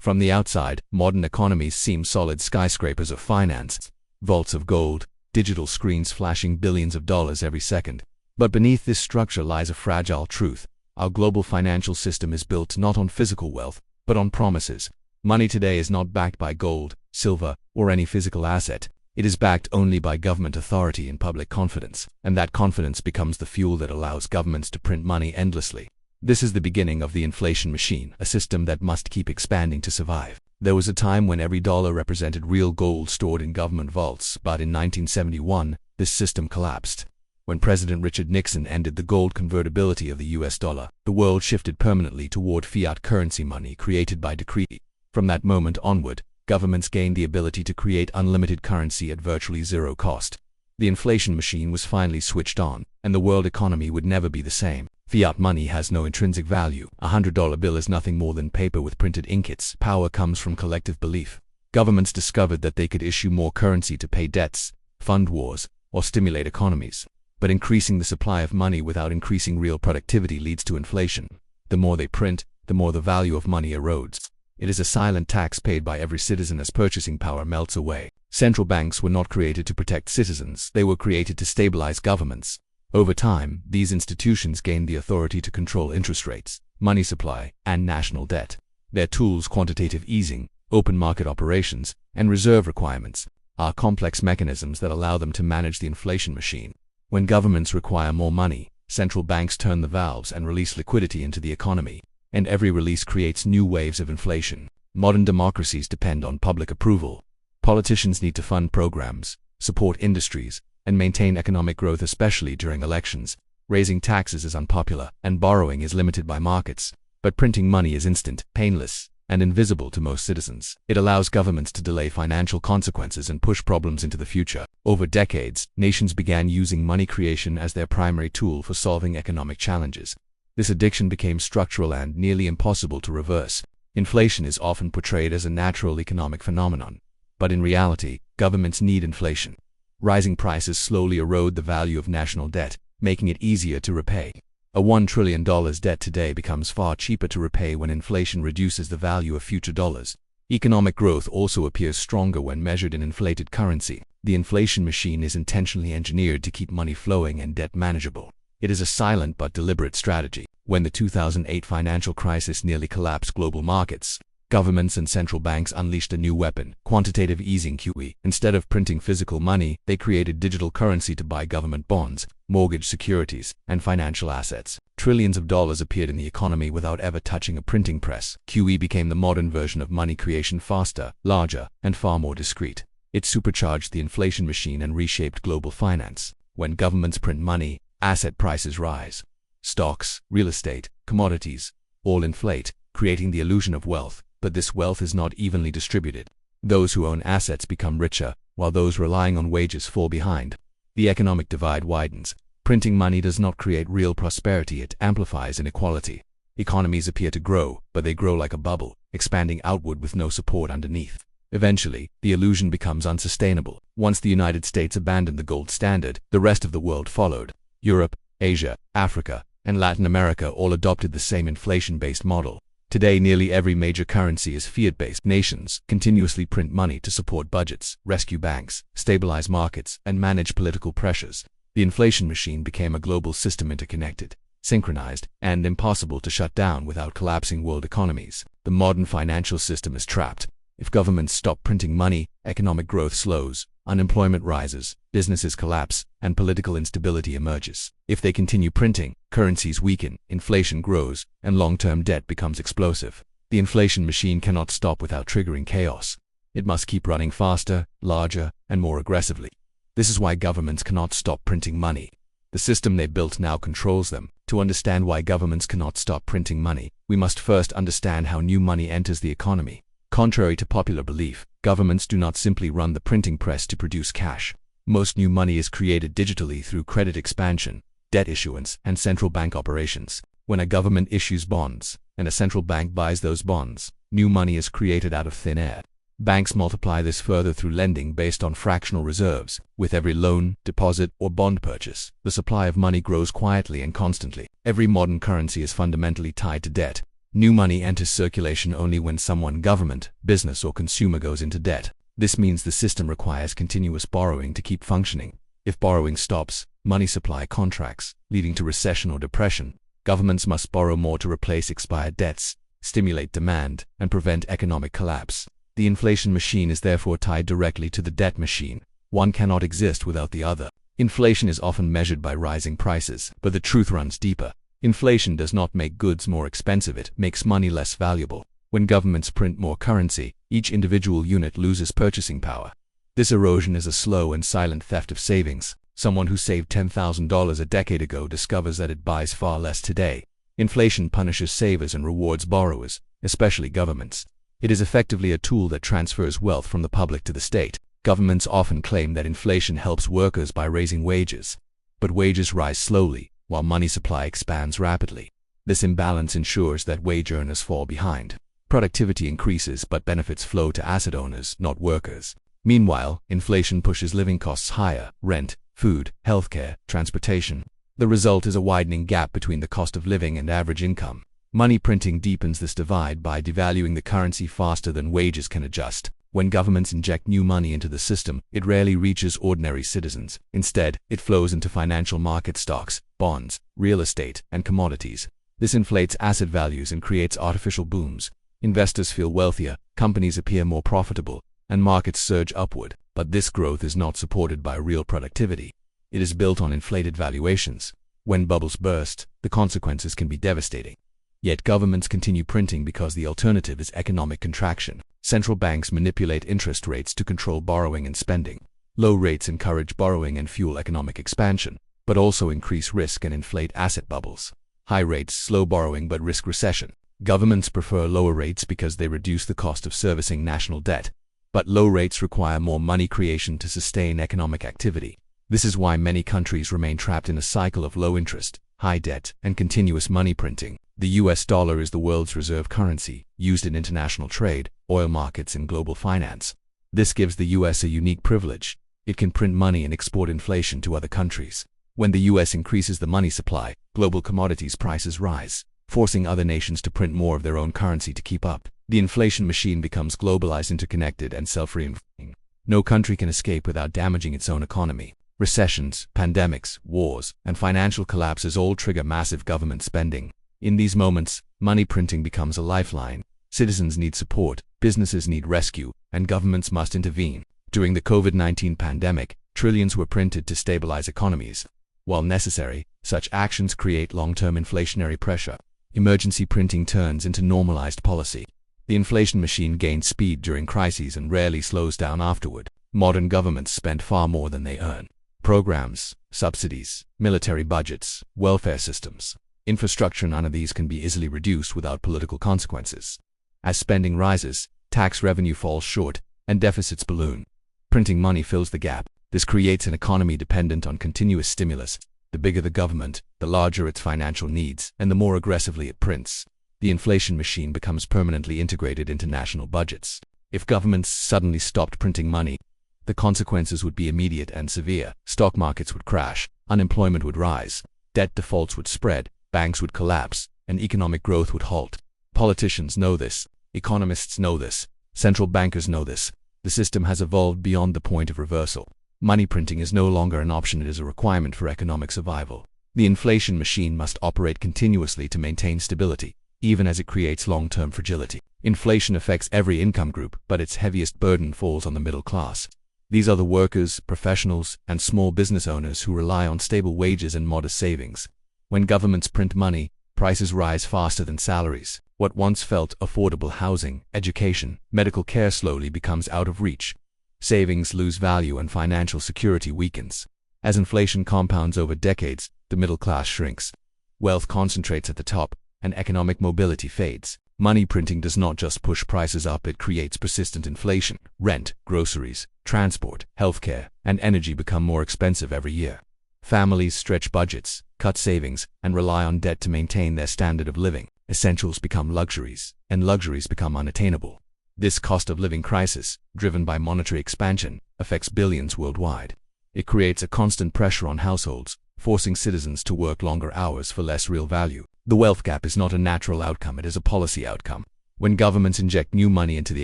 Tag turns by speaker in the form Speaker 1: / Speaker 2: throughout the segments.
Speaker 1: From the outside, modern economies seem solid skyscrapers of finance, vaults of gold, digital screens flashing billions of dollars every second. But beneath this structure lies a fragile truth. Our global financial system is built not on physical wealth, but on promises. Money today is not backed by gold, silver, or any physical asset. It is backed only by government authority and public confidence, and that confidence becomes the fuel that allows governments to print money endlessly. This is the beginning of the inflation machine, a system that must keep expanding to survive. There was a time when every dollar represented real gold stored in government vaults, but in 1971, this system collapsed. When President Richard Nixon ended the gold convertibility of the US dollar, the world shifted permanently toward fiat currency money created by decree. From that moment onward, governments gained the ability to create unlimited currency at virtually zero cost. The inflation machine was finally switched on, and the world economy would never be the same. Fiat money has no intrinsic value. A $100 bill is nothing more than paper with printed ink. Its power comes from collective belief. Governments discovered that they could issue more currency to pay debts, fund wars, or stimulate economies. But increasing the supply of money without increasing real productivity leads to inflation. The more they print, the more the value of money erodes. It is a silent tax paid by every citizen as purchasing power melts away. Central banks were not created to protect citizens, they were created to stabilize governments. Over time, these institutions gained the authority to control interest rates, money supply, and national debt. Their tools, quantitative easing, open market operations, and reserve requirements, are complex mechanisms that allow them to manage the inflation machine. When governments require more money, central banks turn the valves and release liquidity into the economy, and every release creates new waves of inflation. Modern democracies depend on public approval. Politicians need to fund programs, support industries, and maintain economic growth, especially during elections. Raising taxes is unpopular, and borrowing is limited by markets. But printing money is instant, painless, and invisible to most citizens. It allows governments to delay financial consequences and push problems into the future. Over decades, nations began using money creation as their primary tool for solving economic challenges. This addiction became structural and nearly impossible to reverse. Inflation is often portrayed as a natural economic phenomenon. But in reality, governments need inflation. Rising prices slowly erode the value of national debt, making it easier to repay. A $1 trillion debt today becomes far cheaper to repay when inflation reduces the value of future dollars. Economic growth also appears stronger when measured in inflated currency. The inflation machine is intentionally engineered to keep money flowing and debt manageable. It is a silent but deliberate strategy. When the 2008 financial crisis nearly collapsed global markets, governments and central banks unleashed a new weapon, quantitative easing (QE). Instead of printing physical money, they created digital currency to buy government bonds, mortgage securities, and financial assets. Trillions of dollars appeared in the economy without ever touching a printing press. QE became the modern version of money creation, faster, larger, and far more discreet. It supercharged the inflation machine and reshaped global finance. When governments print money, asset prices rise. Stocks, real estate, commodities, all inflate, creating the illusion of wealth. But this wealth is not evenly distributed. Those who own assets become richer, while those relying on wages fall behind. The economic divide widens. Printing money does not create real prosperity, it amplifies inequality. Economies appear to grow, but they grow like a bubble, expanding outward with no support underneath. Eventually, the illusion becomes unsustainable. Once the United States abandoned the gold standard, the rest of the world followed. Europe, Asia, Africa, and Latin America all adopted the same inflation-based model. Today, nearly every major currency is fiat-based. Nations continuously print money to support budgets, rescue banks, stabilize markets, and manage political pressures. The inflation machine became a global system, interconnected, synchronized, and impossible to shut down without collapsing world economies. The modern financial system is trapped. If governments stop printing money, economic growth slows, unemployment rises, businesses collapse, and political instability emerges. If they continue printing, currencies weaken, inflation grows, and long-term debt becomes explosive. The inflation machine cannot stop without triggering chaos. It must keep running faster, larger, and more aggressively. This is why governments cannot stop printing money. The system they built now controls them. To understand why governments cannot stop printing money, we must first understand how new money enters the economy. Contrary to popular belief, governments do not simply run the printing press to produce cash. Most new money is created digitally through credit expansion, debt issuance, and central bank operations. When a government issues bonds, and a central bank buys those bonds, new money is created out of thin air. Banks multiply this further through lending based on fractional reserves. With every loan, deposit, or bond purchase, the supply of money grows quietly and constantly. Every modern currency is fundamentally tied to debt. New money enters circulation only when someone, government, business, or consumer goes into debt. This means the system requires continuous borrowing to keep functioning. If borrowing stops, money supply contracts, leading to recession or depression. Governments must borrow more to replace expired debts, stimulate demand, and prevent economic collapse. The inflation machine is therefore tied directly to the debt machine. One cannot exist without the other. Inflation is often measured by rising prices, but the truth runs deeper. Inflation does not make goods more expensive, it makes money less valuable. When governments print more currency, each individual unit loses purchasing power. This erosion is a slow and silent theft of savings. Someone who saved $10,000 a decade ago discovers that it buys far less today. Inflation punishes savers and rewards borrowers, especially governments. It is effectively a tool that transfers wealth from the public to the state. Governments often claim that inflation helps workers by raising wages. But wages rise slowly, while money supply expands rapidly. This imbalance ensures that wage earners fall behind. Productivity increases, but benefits flow to asset owners, not workers. Meanwhile, inflation pushes living costs higher: rent, food, healthcare, transportation. The result is a widening gap between the cost of living and average income. Money printing deepens this divide by devaluing the currency faster than wages can adjust. When governments inject new money into the system, it rarely reaches ordinary citizens. Instead, it flows into financial market stocks, bonds, real estate, and commodities. This inflates asset values and creates artificial booms. Investors feel wealthier, companies appear more profitable, and markets surge upward. But this growth is not supported by real productivity. It is built on inflated valuations. When bubbles burst, the consequences can be devastating. Yet governments continue printing because the alternative is economic contraction. Central banks manipulate interest rates to control borrowing and spending. Low rates encourage borrowing and fuel economic expansion, but also increase risk and inflate asset bubbles. High rates slow borrowing but risk recession. Governments prefer lower rates because they reduce the cost of servicing national debt. But low rates require more money creation to sustain economic activity. This is why many countries remain trapped in a cycle of low interest, high debt, and continuous money printing. The US dollar is the world's reserve currency, used in international trade, oil markets, and global finance. This gives the US a unique privilege. It can print money and export inflation to other countries. When the US increases the money supply, global commodities prices rise, forcing other nations to print more of their own currency to keep up. The inflation machine becomes globalized, interconnected, and self-reinforcing. No country can escape without damaging its own economy. Recessions, pandemics, wars, and financial collapses all trigger massive government spending. In these moments, money printing becomes a lifeline. Citizens need support, businesses need rescue, and governments must intervene. During the COVID-19 pandemic, trillions were printed to stabilize economies. While necessary, such actions create long-term inflationary pressure. Emergency printing turns into normalized policy. The inflation machine gains speed during crises and rarely slows down afterward. Modern governments spend far more than they earn. Programs, subsidies, military budgets, welfare systems, infrastructure, none of these can be easily reduced without political consequences. As spending rises, tax revenue falls short, and deficits balloon. Printing money fills the gap. This creates an economy dependent on continuous stimulus. The bigger the government, the larger its financial needs, and the more aggressively it prints. The inflation machine becomes permanently integrated into national budgets. If governments suddenly stopped printing money, the consequences would be immediate and severe. Stock markets would crash, unemployment would rise, debt defaults would spread, banks would collapse, and economic growth would halt. Politicians know this, economists know this, central bankers know this. The system has evolved beyond the point of reversal. Money printing is no longer an option, it is a requirement for economic survival. The inflation machine must operate continuously to maintain stability, even as it creates long-term fragility. Inflation affects every income group, but its heaviest burden falls on the middle class. These are the workers, professionals, and small business owners who rely on stable wages and modest savings. When governments print money, prices rise faster than salaries. What once felt affordable housing, education, medical care slowly becomes out of reach. Savings lose value and financial security weakens. As inflation compounds over decades, the middle class shrinks. Wealth concentrates at the top, and economic mobility fades. Money printing does not just push prices up, it creates persistent inflation. Rent, groceries, transport, healthcare, and energy become more expensive every year. Families stretch budgets, cut savings, and rely on debt to maintain their standard of living. Essentials become luxuries, and luxuries become unattainable. This cost of living crisis, driven by monetary expansion, affects billions worldwide. It creates a constant pressure on households, forcing citizens to work longer hours for less real value. The wealth gap is not a natural outcome, it is a policy outcome. When governments inject new money into the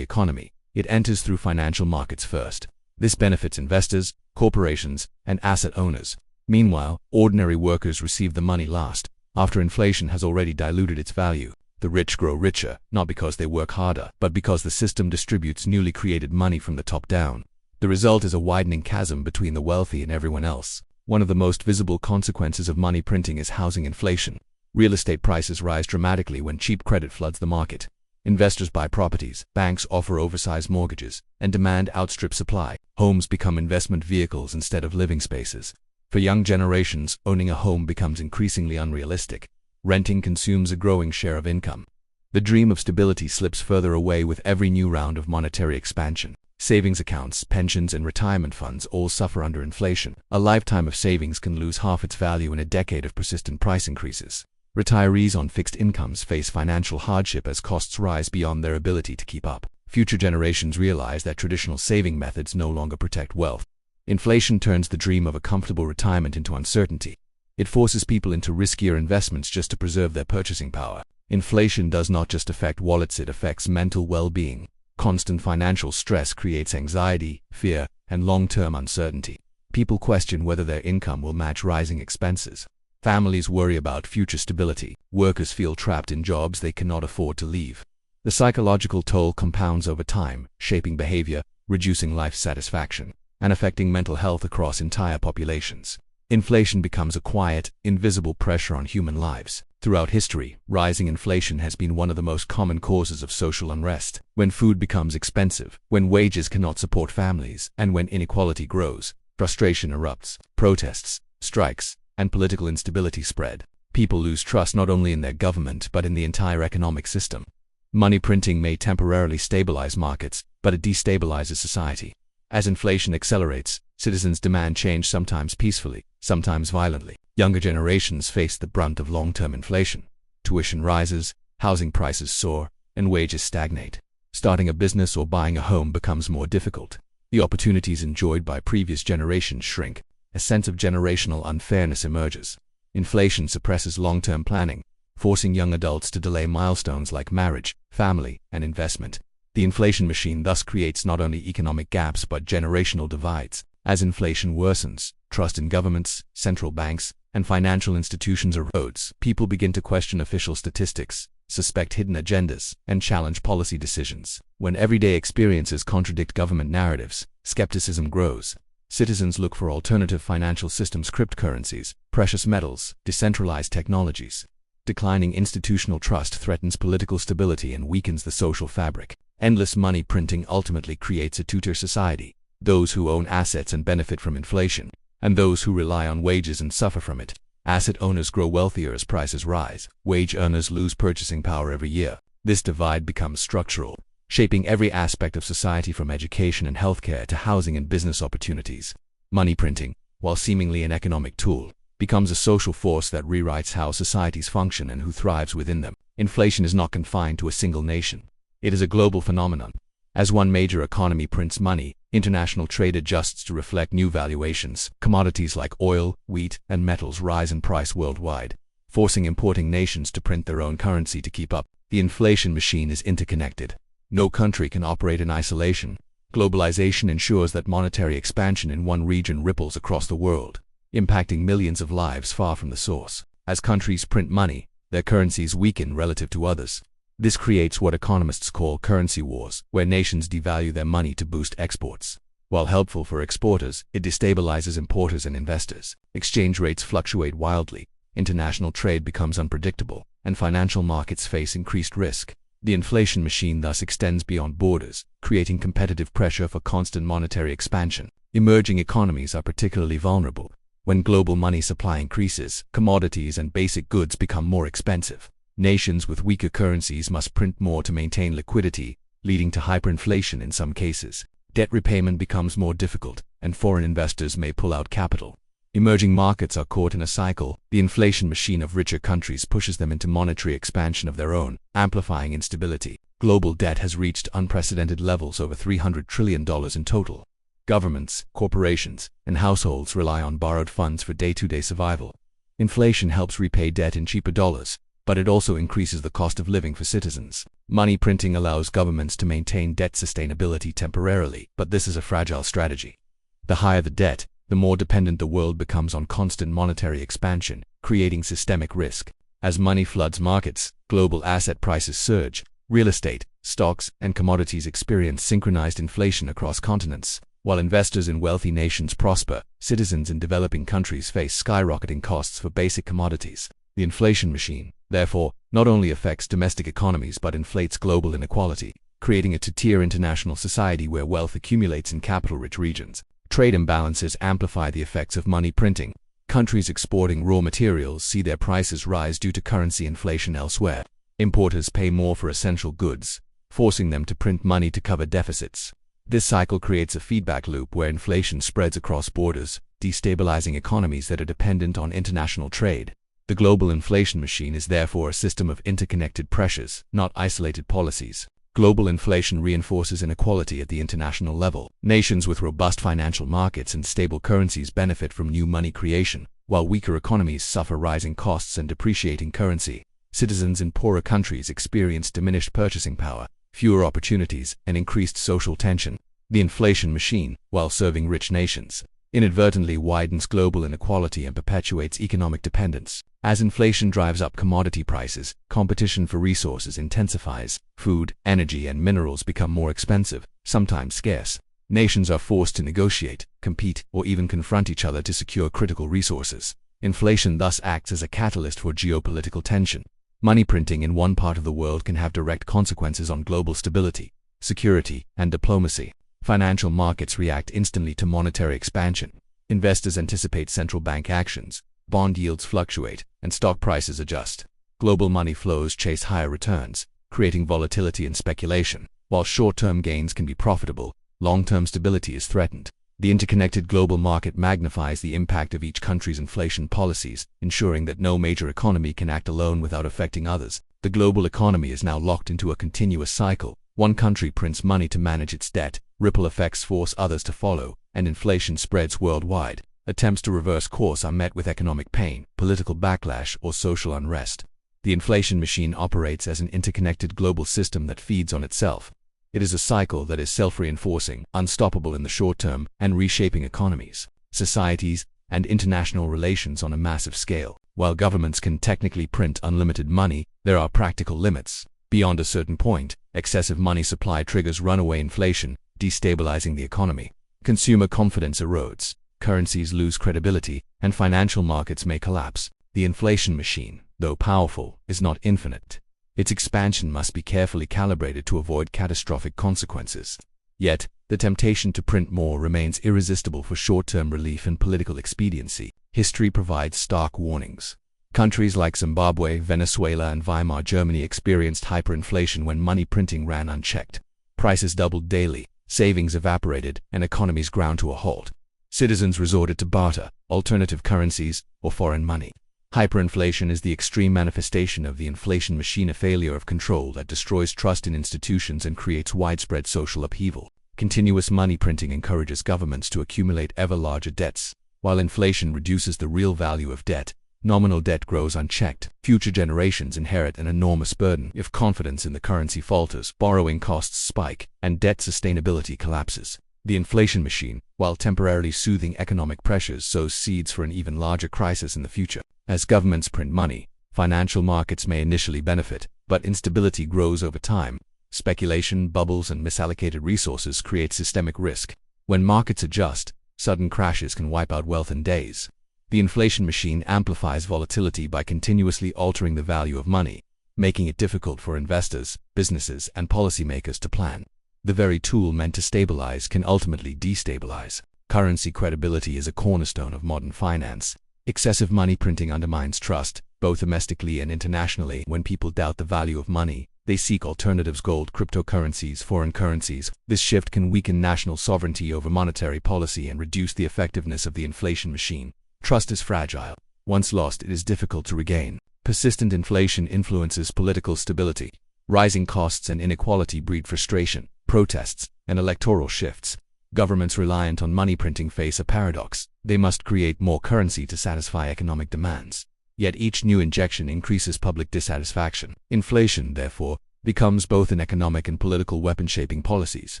Speaker 1: economy, it enters through financial markets first. This benefits investors, corporations, and asset owners. Meanwhile, ordinary workers receive the money last, after inflation has already diluted its value. The rich grow richer, not because they work harder, but because the system distributes newly created money from the top down. The result is a widening chasm between the wealthy and everyone else. One of the most visible consequences of money printing is housing inflation. Real estate prices rise dramatically when cheap credit floods the market. Investors buy properties, banks offer oversized mortgages, and demand outstrips supply. Homes become investment vehicles instead of living spaces. For young generations, owning a home becomes increasingly unrealistic. Renting consumes a growing share of income. The dream of stability slips further away with every new round of monetary expansion. Savings accounts, pensions, and retirement funds all suffer under inflation. A lifetime of savings can lose half its value in a decade of persistent price increases. Retirees on fixed incomes face financial hardship as costs rise beyond their ability to keep up. Future generations realize that traditional saving methods no longer protect wealth. Inflation turns the dream of a comfortable retirement into uncertainty. It forces people into riskier investments just to preserve their purchasing power. Inflation does not just affect wallets, it affects mental well-being. Constant financial stress creates anxiety, fear, and long-term uncertainty. People question whether their income will match rising expenses. Families worry about future stability. Workers feel trapped in jobs they cannot afford to leave. The psychological toll compounds over time, shaping behavior, reducing life satisfaction, and affecting mental health across entire populations. Inflation becomes a quiet, invisible pressure on human lives. Throughout history, rising inflation has been one of the most common causes of social unrest. When food becomes expensive, when wages cannot support families, and when inequality grows, frustration erupts. Protests, strikes, and political instability spread. People lose trust not only in their government but in the entire economic system. Money printing may temporarily stabilize markets, but it destabilizes society. As inflation accelerates, citizens demand change, sometimes peacefully, sometimes violently. Younger generations face the brunt of long-term inflation. Tuition rises, housing prices soar, and wages stagnate. Starting a business or buying a home becomes more difficult. The opportunities enjoyed by previous generations shrink. A sense of generational unfairness emerges. Inflation suppresses long-term planning, forcing young adults to delay milestones like marriage, family, and investment. The inflation machine thus creates not only economic gaps but generational divides. As inflation worsens, trust in governments, central banks, and financial institutions erodes. People begin to question official statistics, suspect hidden agendas, and challenge policy decisions. When everyday experiences contradict government narratives, skepticism grows. Citizens look for alternative financial systems, cryptocurrencies, precious metals, decentralized technologies. Declining institutional trust threatens political stability and weakens the social fabric. Endless money printing ultimately creates a two-tier society: those who own assets and benefit from inflation, and those who rely on wages and suffer from it. Asset owners grow wealthier as prices rise. Wage earners lose purchasing power every year. This divide becomes structural, shaping every aspect of society from education and healthcare to housing and business opportunities. Money printing, while seemingly an economic tool, becomes a social force that rewrites how societies function and who thrives within them. Inflation is not confined to a single nation. It is a global phenomenon. As one major economy prints money, international trade adjusts to reflect new valuations. Commodities like oil, wheat, and metals rise in price worldwide, forcing importing nations to print their own currency to keep up. The inflation machine is interconnected. No country can operate in isolation. Globalization ensures that monetary expansion in one region ripples across the world, impacting millions of lives far from the source. As countries print money, their currencies weaken relative to others. This creates what economists call currency wars, where nations devalue their money to boost exports. While helpful for exporters, it destabilizes importers and investors. Exchange rates fluctuate wildly, international trade becomes unpredictable, and financial markets face increased risk. The inflation machine thus extends beyond borders, creating competitive pressure for constant monetary expansion. Emerging economies are particularly vulnerable. When global money supply increases, commodities and basic goods become more expensive. Nations with weaker currencies must print more to maintain liquidity, leading to hyperinflation in some cases. Debt repayment becomes more difficult, and foreign investors may pull out capital. Emerging markets are caught in a cycle. The inflation machine of richer countries pushes them into monetary expansion of their own, amplifying instability. Global debt has reached unprecedented levels, over $300 trillion in total. Governments, corporations, and households rely on borrowed funds for day-to-day survival. Inflation helps repay debt in cheaper dollars, but it also increases the cost of living for citizens. Money printing allows governments to maintain debt sustainability temporarily, but this is a fragile strategy. The higher the debt, the more dependent the world becomes on constant monetary expansion, creating systemic risk. As money floods markets, global asset prices surge. Real estate, stocks, and commodities experience synchronized inflation across continents. While investors in wealthy nations prosper, citizens in developing countries face skyrocketing costs for basic commodities. The inflation machine, therefore, not only affects domestic economies but inflates global inequality, creating a two-tier international society where wealth accumulates in capital-rich regions. Trade imbalances amplify the effects of money printing. Countries exporting raw materials see their prices rise due to currency inflation elsewhere. Importers pay more for essential goods, forcing them to print money to cover deficits. This cycle creates a feedback loop where inflation spreads across borders, destabilizing economies that are dependent on international trade. The global inflation machine is therefore a system of interconnected pressures, not isolated policies. Global inflation reinforces inequality at the international level. Nations with robust financial markets and stable currencies benefit from new money creation, while weaker economies suffer rising costs and depreciating currency. Citizens in poorer countries experience diminished purchasing power, fewer opportunities, and increased social tension. The inflation machine, while serving rich nations, inadvertently widens global inequality and perpetuates economic dependence. As inflation drives up commodity prices, competition for resources intensifies. Food, energy, and minerals become more expensive, sometimes scarce. Nations are forced to negotiate, compete, or even confront each other to secure critical resources. Inflation thus acts as a catalyst for geopolitical tension. Money printing in one part of the world can have direct consequences on global stability, security, and diplomacy. Financial markets react instantly to monetary expansion. Investors anticipate central bank actions, bond yields fluctuate, and stock prices adjust. Global money flows chase higher returns, creating volatility and speculation. While short-term gains can be profitable, long-term stability is threatened. The interconnected global market magnifies the impact of each country's inflation policies, ensuring that no major economy can act alone without affecting others. The global economy is now locked into a continuous cycle. One country prints money to manage its debt, ripple effects force others to follow, and inflation spreads worldwide. Attempts to reverse course are met with economic pain, political backlash, or social unrest. The inflation machine operates as an interconnected global system that feeds on itself. It is a cycle that is self-reinforcing, unstoppable in the short term, and reshaping economies, societies, and international relations on a massive scale. While governments can technically print unlimited money, there are practical limits. Beyond a certain point, excessive money supply triggers runaway inflation, destabilizing the economy. Consumer confidence erodes, currencies lose credibility, and financial markets may collapse. The inflation machine, though powerful, is not infinite. Its expansion must be carefully calibrated to avoid catastrophic consequences. Yet, the temptation to print more remains irresistible for short-term relief and political expediency. History provides stark warnings. Countries like Zimbabwe, Venezuela, and Weimar Germany experienced hyperinflation when money printing ran unchecked. Prices doubled daily, savings evaporated, and economies ground to a halt. Citizens resorted to barter, alternative currencies, or foreign money. Hyperinflation is the extreme manifestation of the inflation machine, a failure of control that destroys trust in institutions and creates widespread social upheaval. Continuous money printing encourages governments to accumulate ever larger debts. While inflation reduces the real value of debt, nominal debt grows unchecked. Future generations inherit an enormous burden. If confidence in the currency falters, borrowing costs spike, and debt sustainability collapses. The inflation machine, while temporarily soothing economic pressures, sows seeds for an even larger crisis in the future. As governments print money, financial markets may initially benefit, but instability grows over time. Speculation, bubbles, and misallocated resources create systemic risk. When markets adjust, sudden crashes can wipe out wealth in days. The inflation machine amplifies volatility by continuously altering the value of money, making it difficult for investors, businesses, and policymakers to plan. The very tool meant to stabilize can ultimately destabilize. Currency credibility is a cornerstone of modern finance. Excessive money printing undermines trust, both domestically and internationally. When people doubt the value of money, they seek alternatives: gold, cryptocurrencies, foreign currencies. This shift can weaken national sovereignty over monetary policy and reduce the effectiveness of the inflation machine. Trust is fragile. Once lost, it is difficult to regain. Persistent inflation influences political stability. Rising costs and inequality breed frustration, protests, and electoral shifts. Governments reliant on money printing face a paradox. They must create more currency to satisfy economic demands. yet each new injection increases public dissatisfaction. Inflation, therefore, becomes both an economic and political weapon shaping policies,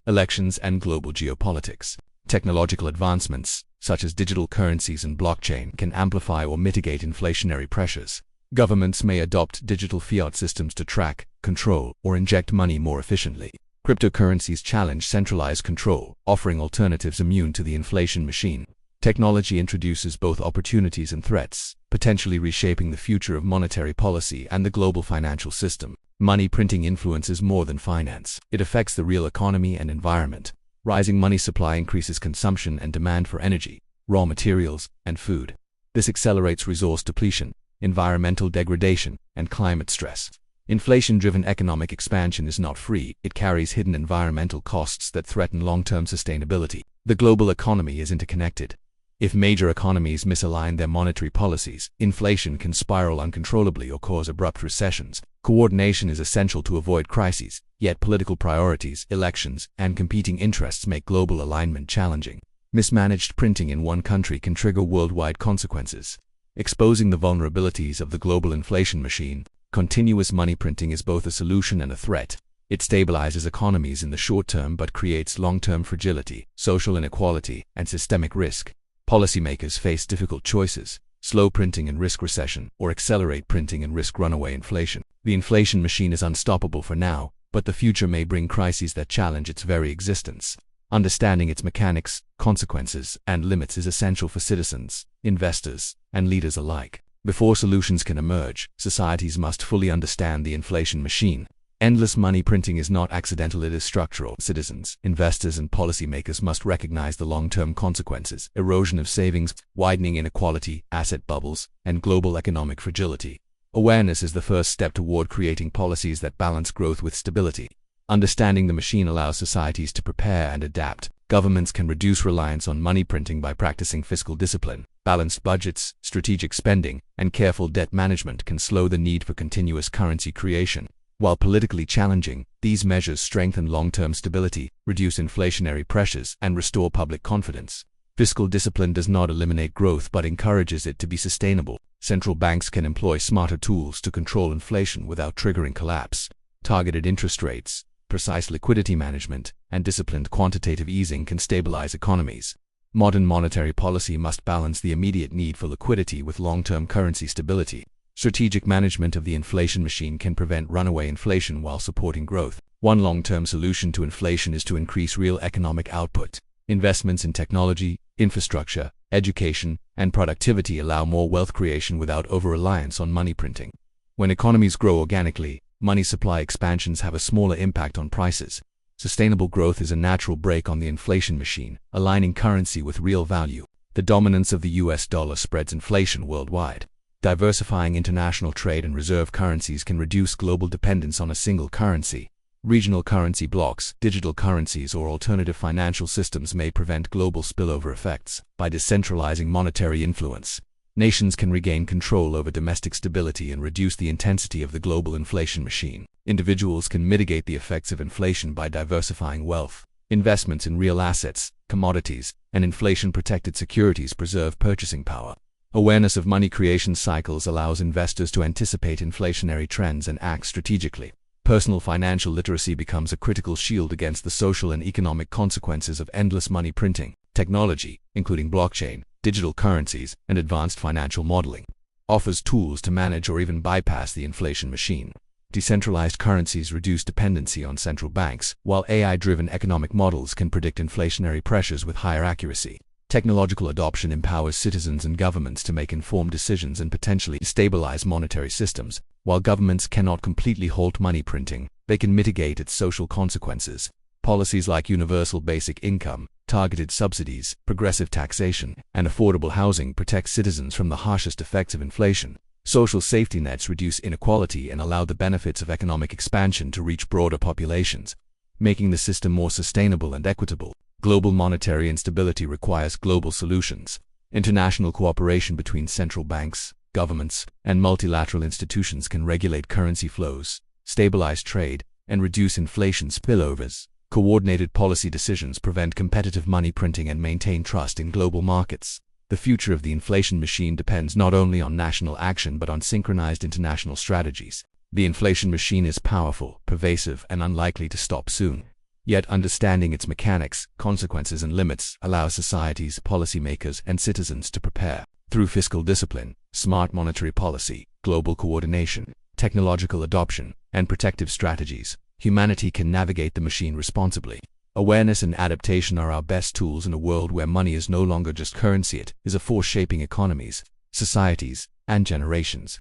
Speaker 1: elections, and global geopolitics. Technological advancements, such as digital currencies and blockchain, can amplify or mitigate inflationary pressures. Governments may adopt digital fiat systems to track, control, or inject money more efficiently. Cryptocurrencies challenge centralized control, offering alternatives immune to the inflation machine. Technology introduces both opportunities and threats, potentially reshaping the future of monetary policy and the global financial system. Money printing influences more than finance. It affects the real economy and environment. Rising money supply increases consumption and demand for energy, raw materials, and food. This accelerates resource depletion, environmental degradation, and climate stress. Inflation-driven economic expansion is not free. It carries hidden environmental costs that threaten long-term sustainability. The global economy is interconnected. If major economies misalign their monetary policies, inflation can spiral uncontrollably or cause abrupt recessions. Coordination is essential to avoid crises, yet political priorities, elections, and competing interests make global alignment challenging. Mismanaged printing in one country can trigger worldwide consequences. Exposing the vulnerabilities of the global inflation machine, continuous money printing is both a solution and a threat. It stabilizes economies in the short term but creates long-term fragility, social inequality, and systemic risk. Policymakers face difficult choices: slow printing and risk recession, or accelerate printing and risk runaway inflation. The inflation machine is unstoppable for now, but the future may bring crises that challenge its very existence. Understanding its mechanics, consequences, and limits is essential for citizens, investors, and leaders alike. Before solutions can emerge, societies must fully understand the inflation machine. Endless money printing is not accidental, it is structural. Citizens, investors, and policymakers must recognize the long-term consequences: erosion of savings, widening inequality, asset bubbles, and global economic fragility. Awareness is the first step toward creating policies that balance growth with stability. Understanding the machine allows societies to prepare and adapt. Governments can reduce reliance on money printing by practicing fiscal discipline. Balanced budgets, strategic spending, and careful debt management can slow the need for continuous currency creation. While politically challenging, these measures strengthen long-term stability, reduce inflationary pressures, and restore public confidence. Fiscal discipline does not eliminate growth but encourages it to be sustainable. Central banks can employ smarter tools to control inflation without triggering collapse. Targeted interest rates, precise liquidity management, and disciplined quantitative easing can stabilize economies. Modern monetary policy must balance the immediate need for liquidity with long-term currency stability. Strategic management of the inflation machine can prevent runaway inflation while supporting growth. One long-term solution to inflation is to increase real economic output. Investments in technology, infrastructure, education, and productivity allow more wealth creation without over-reliance on money printing. When economies grow organically, money supply expansions have a smaller impact on prices. Sustainable growth is a natural brake on the inflation machine, aligning currency with real value. The dominance of the US dollar spreads inflation worldwide. Diversifying international trade and reserve currencies can reduce global dependence on a single currency. Regional currency blocks, digital currencies, or alternative financial systems may prevent global spillover effects. By decentralizing monetary influence, nations can regain control over domestic stability and reduce the intensity of the global inflation machine. Individuals can mitigate the effects of inflation by diversifying wealth. Investments in real assets, commodities, and inflation-protected securities preserve purchasing power. Awareness of money creation cycles allows investors to anticipate inflationary trends and act strategically. Personal financial literacy becomes a critical shield against the social and economic consequences of endless money printing. Technology, including blockchain, digital currencies, and advanced financial modeling, offers tools to manage or even bypass the inflation machine. Decentralized currencies reduce dependency on central banks, while AI-driven economic models can predict inflationary pressures with higher accuracy. Technological adoption empowers citizens and governments to make informed decisions and potentially stabilize monetary systems. While governments cannot completely halt money printing, they can mitigate its social consequences. Policies like universal basic income, targeted subsidies, progressive taxation, and affordable housing protect citizens from the harshest effects of inflation. Social safety nets reduce inequality and allow the benefits of economic expansion to reach broader populations, making the system more sustainable and equitable. Global monetary instability requires global solutions. International cooperation between central banks, governments, and multilateral institutions can regulate currency flows, stabilize trade, and reduce inflation spillovers. Coordinated policy decisions prevent competitive money printing and maintain trust in global markets. The future of the inflation machine depends not only on national action but on synchronized international strategies. The inflation machine is powerful, pervasive, and unlikely to stop soon. Yet understanding its mechanics, consequences, and limits allows societies, policymakers, and citizens to prepare. Through fiscal discipline, smart monetary policy, global coordination, technological adoption, and protective strategies, humanity can navigate the machine responsibly. Awareness and adaptation are our best tools in a world where money is no longer just currency, it is a force shaping economies, societies, and generations.